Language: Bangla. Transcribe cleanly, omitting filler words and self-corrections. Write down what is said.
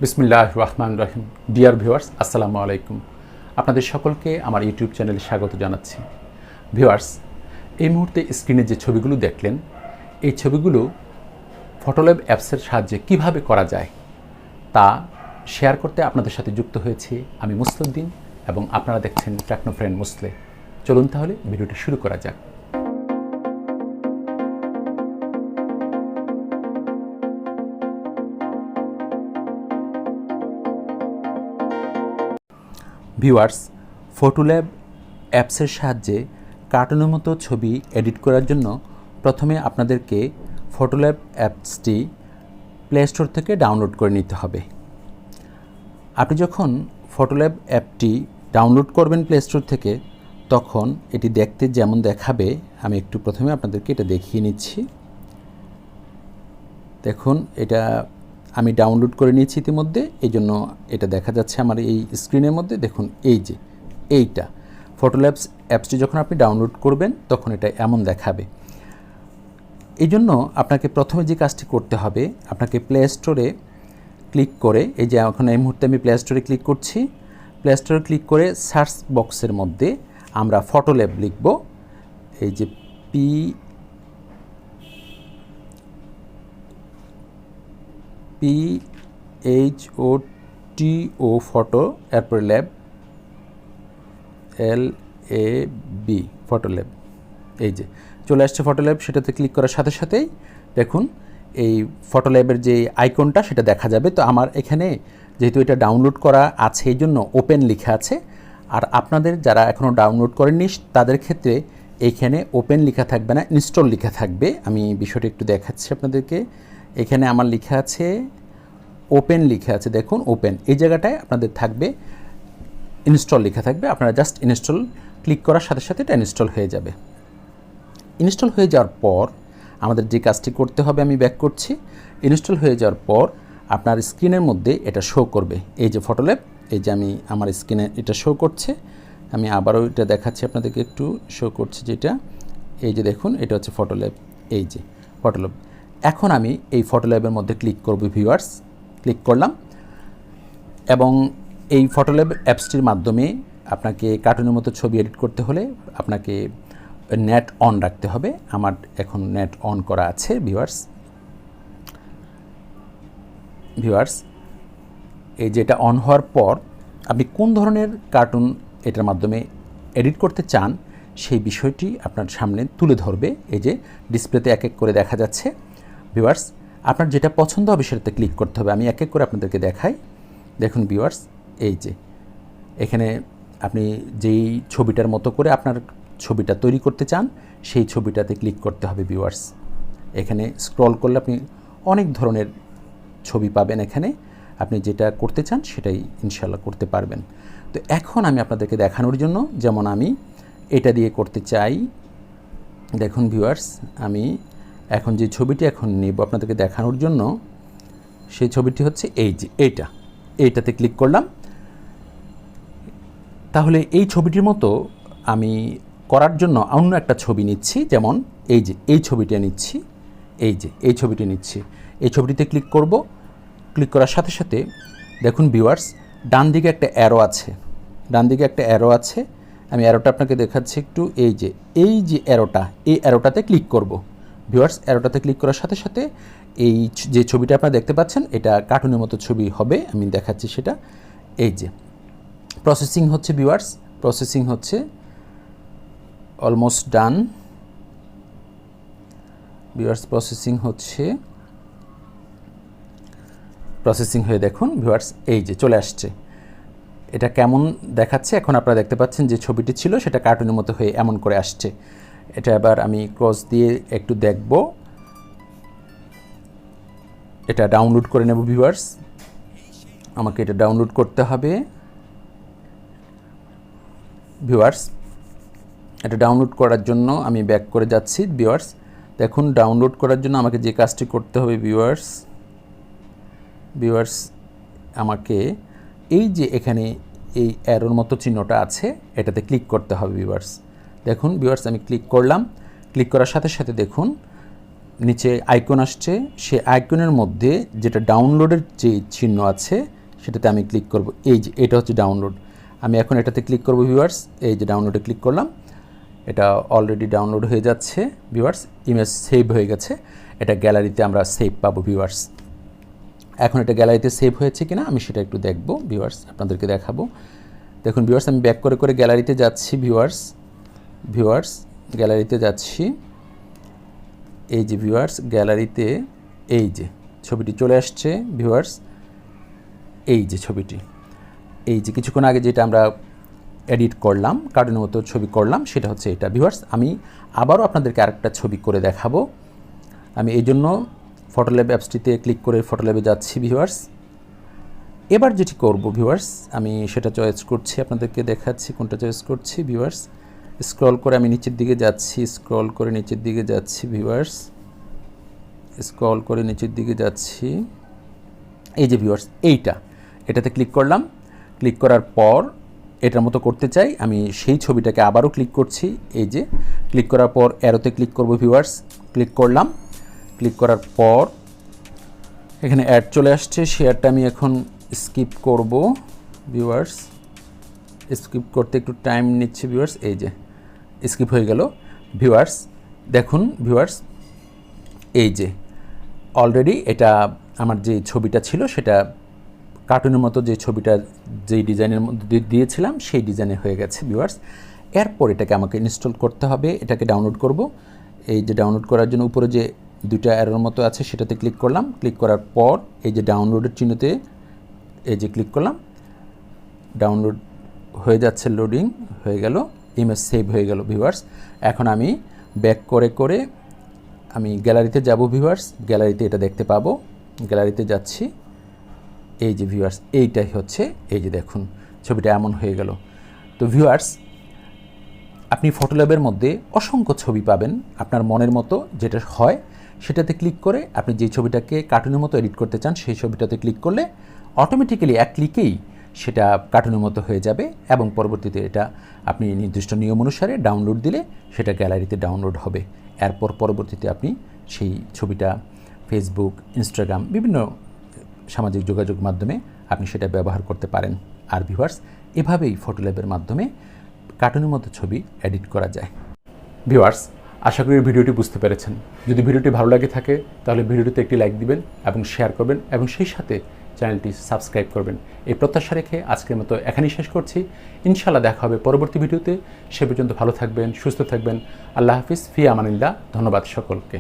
বিসমিল্লাহির রহমানির রহিম। ডিয়ার ভিউয়ার্স, আসসালামু আলাইকুম। আপনাদের সকলকে আমার ইউটিউব চ্যানেলে স্বাগত জানাচ্ছি। ভিউয়ার্স, এই মুহূর্তে স্ক্রিনে যে ছবিগুলো দেখলেন, এই ছবিগুলো ফটোল্যাব অ্যাপসের সাহায্যে কিভাবে করা যায় তা শেয়ার করতে আপনাদের সাথে যুক্ত হয়েছি আমি মুসলিউদ্দিন এবং আপনারা দেখছেন টেকনো ফ্রেন্ড মুসলেহ। চলুন তাহলে ভিডিওটি শুরু করা যাক। ভিউয়ার্স, ফটোল্যাব অ্যাপসের সাহায্যে কার্টুনের মতো ছবি এডিট করার জন্য প্রথমে আপনাদেরকে ফটোল্যাব অ্যাপসটি প্লে স্টোর থেকে ডাউনলোড করে নিতে হবে। আপনি যখন ফটোল্যাব অ্যাপটি ডাউনলোড করবেন প্লে স্টোর থেকে, তখন এটি দেখতে যেমন দেখাবে, আমি একটু প্রথমে আপনাদেরকে এটা দেখিয়ে নিচ্ছি। দেখুন, এটা আমি ডাউনলোড করে নিয়েছি ইতিমধ্যে, এই জন্য এটা দেখা যাচ্ছে আমার এই স্ক্রিনের মধ্যে। দেখুন, এই যে এইটা ফটোল্যাব অ্যাপসটি যখন আপনি ডাউনলোড করবেন তখন এটা এমন দেখাবে। এই জন্য আপনাকে প্রথমে যে কাজটি করতে হবে, আপনাকে প্লে স্টোরে ক্লিক করে, এই যে এখন এই মুহূর্তে আমি প্লে স্টোরে ক্লিক করছি, প্লে স্টোরে ক্লিক করে সার্চ বক্সের মধ্যে আমরা ফটোল্যাব লিখব। এই যে PHOTO ফটো, এরপর ল্যাব LAB ফটোল্যাব, এই যে চলে আসছে ফটোল্যাব। সেটাতে ক্লিক করার সাথে সাথেই দেখুন এই ফটোল্যাবের যে আইকনটা সেটা দেখা যাবে। তো আমার এখানে যেহেতু এটা ডাউনলোড করা আছে এই জন্য ওপেন লেখা আছে, আর আপনাদের যারা এখনও ডাউনলোড করেননি তাদের ক্ষেত্রে এইখানে ওপেন লেখা থাকবে না, ইনস্টল লেখা থাকবে। আমি বিষয়টা একটু দেখাচ্ছি আপনাদেরকে। এখানে আমার লেখা আছে ওপেন লেখা আছে, দেখুন ওপেন, এই জায়গাটায় আপনাদের থাকবে ইনস্টল লেখা থাকবে। আপনারা জাস্ট ইনস্টল ক্লিক করার সাথে সাথে এটা ইনস্টল হয়ে যাবে। ইনস্টল হয়ে যাওয়ার পর আমাদের যে কাজটি করতে হবে, আমি ব্যাক করছি। ইনস্টল হয়ে যাওয়ার পর আপনার স্ক্রিনের মধ্যে এটা শো করবে, এই যে ফটোল্যাব, এই যে আমি আমার স্ক্রিনে এটা শো করছে। আমি আবারও এটা দেখাচ্ছি আপনাদেরকে, একটু শো করছে যেটা, এই যে দেখুন এটা হচ্ছে ফটোল্যাব, এই যে ফটোল্যাব। এখন আমি এই ফটোল্যাবের মধ্যে ক্লিক করব। ভিউয়ার্স, ক্লিক করলাম এবং এই ফটোল্যাব অ্যাপসটির মাধ্যমে আপনাকে কার্টুনের মতো ছবি এডিট করতে হলে আপনাকে নেট অন রাখতে হবে। আমার এখন নেট অন করা আছে। ভিউয়ার্স, এই যেটা অন হওয়ার পর আপনি কোন ধরনের কার্টুন এটার মাধ্যমে এডিট করতে চান সেই বিষয়টি আপনার সামনে তুলে ধরবে। এই যে ডিসপ্লেতে এক এক করে দেখা যাচ্ছে। ভিউয়ার্স, আপনার যেটা পছন্দ হবে সেটাতে ক্লিক করতে হবে। আমি এক এক করে আপনাদেরকে দেখাই। দেখুন ভিউয়ার্স, এই যে এখানে আপনি যেই ছবিটার মতো করে আপনার ছবিটা তৈরি করতে চান সেই ছবিটাতে ক্লিক করতে হবে। ভিউয়ার্স, এখানে স্ক্রল করলে আপনি অনেক ধরনের ছবি পাবেন। এখানে আপনি যেটা করতে চান সেটাই ইনশাল্লাহ করতে পারবেন। তো এখন আমি আপনাদেরকে দেখানোর জন্য, যেমন আমি এটা দিয়ে করতে চাই, দেখুন ভিউয়ার্স, আমি এখন যে ছবিটি এখন নেব আপনাদেরকে দেখানোর জন্য, সেই ছবিটি হচ্ছে এই যে এইটাতে ক্লিক করলাম। তাহলে এই ছবিটির মতো আমি করার জন্য অন্য একটা ছবি নিচ্ছি, যেমন এই যে এই ছবিটা নিচ্ছি, এই যে এই ছবিটি নিচ্ছি। এই ছবিটিতে ক্লিক করব। ক্লিক করার সাথে সাথে দেখুন ভিউয়ার্স, ডান দিকে একটা অ্যারো আছে, আমি অ্যারোটা আপনাকে দেখাচ্ছি একটু। এই যে অ্যারোটা, এই অ্যারোটাতে ক্লিক করব। ভিউয়ার্স, অ্যারোটাতে ক্লিক করার সাথে সাথে এই যে ছবিটা আপনারা দেখতে পাচ্ছেন এটা কার্টুনের মতো ছবি হবে। আমি দেখাচ্ছি সেটা। এই যে প্রসেসিং হচ্ছে ভিউয়ার্স, প্রসেসিং হচ্ছে, অলমোস্ট ডান। ভিউয়ার্স, প্রসেসিং হয়ে দেখুন ভিউয়ার্স, এই যে চলে আসছে। এটা কেমন দেখাচ্ছে এখন আপনারা দেখতে পাচ্ছেন, যে ছবিটি ছিল সেটা কার্টুনের মতো হয়ে এমন করে আসছে। এটা এবার আমি ক্রস দিয়ে একটু দেখব, এটা ডাউনলোড করে নেব। ভিউয়ার্স, আমাকে এটা ডাউনলোড করতে হবে। ভিউয়ার্স, এটা ডাউনলোড করার জন্য আমি ব্যাক করে যাচ্ছি। ভিউয়ার্স, দেখুন ডাউনলোড করার জন্য আমাকে যে কাজটি করতে হবে, ভিউয়ার্স আমাকে এই যে এখানে এই অ্যারোর মতো চিহ্নটা আছে এটাতে ক্লিক করতে হবে। ভিউয়ার্স, দেখুন ভিউয়ার্স, আমি ক্লিক করলাম। ক্লিক করার সাথে সাথে দেখুন নিচে আইকন আসছে, সেই আইকনের মধ্যে যেটা ডাউনলোডের যে চিহ্ন আছে সেটাতে আমি ক্লিক করব। এই যে এটা হচ্ছে ডাউনলোড, আমি এখন এটাতে ক্লিক করব ভিউয়ার্স। এই যে ডাউনলোডে ক্লিক করলাম, এটা অলরেডি ডাউনলোড হয়ে যাচ্ছে ভিউয়ার্স। ইমেজ সেভ হয়ে গেছে, এটা গ্যালারিতে আমরা সেভ পাবো ভিউয়ার্স। এখন এটা গ্যালারিতে সেভ হয়েছে কিনা আমি সেটা একটু দেখব ভিউয়ার্স, আপনাদেরকে দেখাবো। দেখুন ভিউয়ার্স, আমি ব্যাক করে করে গ্যালারিতে যাচ্ছি ভিউয়ার্স গ্যালারিতে যাচ্ছি। এই যে ভিউয়ার্স গ্যালারিতে এই যে ছবিটি চলে আসছে ভিউয়ার্স। এই যে ছবিটি, এই যে কিছুক্ষণ আগে যেটা আমরা এডিট করলাম, কার্টুনের মতো ছবি করলাম, সেটা হচ্ছে এটা ভিউয়ার্স। আমি আবারও আপনাদেরকে আরেকটা ছবি করে দেখাবো। আমি এই জন্য ফটোল্যাব অ্যাপসটিতে ক্লিক করে ফটোল্যাবে যাচ্ছি ভিউয়ার্স। এবার যেটি করব ভিউয়ার্স, আমি সেটা চয়েস করছি, আপনাদেরকে দেখাচ্ছি কোনটা চয়েস করছি ভিউয়ার্স। স্ক্রল করে আমি নিচের দিকে যাচ্ছি, স্ক্রল করে নিচের দিকে যাচ্ছি ভিউয়ার্স, স্ক্রল করে নিচের দিকে যাচ্ছি। এই যে ভিউয়ার্স এটাতে ক্লিক করলাম। ক্লিক করার পর এটার মতো করতে চাই, আমি সেই ছবিটাকে আবারও ক্লিক করছি। এই যে ক্লিক করার পর অ্যারোতে ক্লিক করব ভিউয়ার্স, ক্লিক করলাম। ক্লিক করার পর এখানে অ্যাড চলে আসছে, সেই অ্যাডটা আমি এখন স্কিপ করব ভিউয়ার্স। স্কিপ করতে একটু টাইম নিচ্ছে ভিউয়ার্স। এই যে স্কিপ হয়ে গেল ভিউয়ার্স। দেখুন ভিউয়ার্স, এই যে অলরেডি এটা আমার যে ছবিটা ছিল সেটা কার্টুনের মতো, যে ছবিটা যেই ডিজাইনের মধ্যে দিয়েছিলাম সেই ডিজাইনে হয়ে গেছে ভিউয়ার্স। এরপর এটাকে আমাকে ইনস্টল করতে হবে, এটাকে ডাউনলোড করব। এই যে ডাউনলোড করার জন্য উপরে যে দুইটা অ্যারোর মতো আছে সেটাতে ক্লিক করলাম। ক্লিক করার পর এই যে ডাউনলোডের চিহ্নতে এই যে ক্লিক করলাম, ডাউনলোড হয়ে যাচ্ছে, লোডিং হয়ে গেল, ইমেজ সেভ হয়ে গেল ভিউয়ার্স। এখন আমি ব্যাক করে করে আমি গ্যালারিতে যাব ভিউয়ার্স, গ্যালারিতে এটা দেখতে পাবো। গ্যালারিতে যাচ্ছি, এই যে ভিউয়ার্স এইটাই হচ্ছে, এই যে দেখুন ছবিটা এমন হয়ে গেল। তো ভিউয়ার্স, আপনি ফটোল্যাবের মধ্যে অসংখ্য ছবি পাবেন আপনার মনের মতো যেটা হয় সেটাতে ক্লিক করে আপনি যে ছবিটাকে কার্টুনের মতো এডিট করতে চান সেই ছবিটাতে ক্লিক করলে অটোমেটিক্যালি এক ক্লিকেই সেটা কার্টুনের মতো হয়ে যাবে এবং পরবর্তীতে এটা আপনি নির্দিষ্ট নিয়ম অনুসারে ডাউনলোড দিলে সেটা গ্যালারিতে ডাউনলোড হবে। এরপর পরবর্তীতে আপনি সেই ছবিটা ফেসবুক, ইনস্টাগ্রাম, বিভিন্ন সামাজিক যোগাযোগ মাধ্যমে আপনি সেটা ব্যবহার করতে পারেন। আর ভিউয়ার্স, এভাবেই ফটোল্যাবের মাধ্যমে কার্টুনের মতো ছবি এডিট করা যায়। ভিউয়ার্স, আশা করি ভিডিওটি বুঝতে পেরেছেন। যদি ভিডিওটি ভালো লাগে থাকে তাহলে ভিডিওটিতে একটি লাইক দিবেন এবং শেয়ার করবেন এবং সেই সাথে চ্যানেলটি সাবস্ক্রাইব করবেন। এই প্রত্যাশা রেখে আজকের মতো এখানেই শেষ করছি। ইনশাআল্লাহ দেখা হবে পরবর্তী ভিডিওতে। সে পর্যন্ত ভালো থাকবেন, সুস্থ থাকবেন। আল্লাহ হাফিজ, ফি আমানিল্লাহ। ধন্যবাদ সকলকে।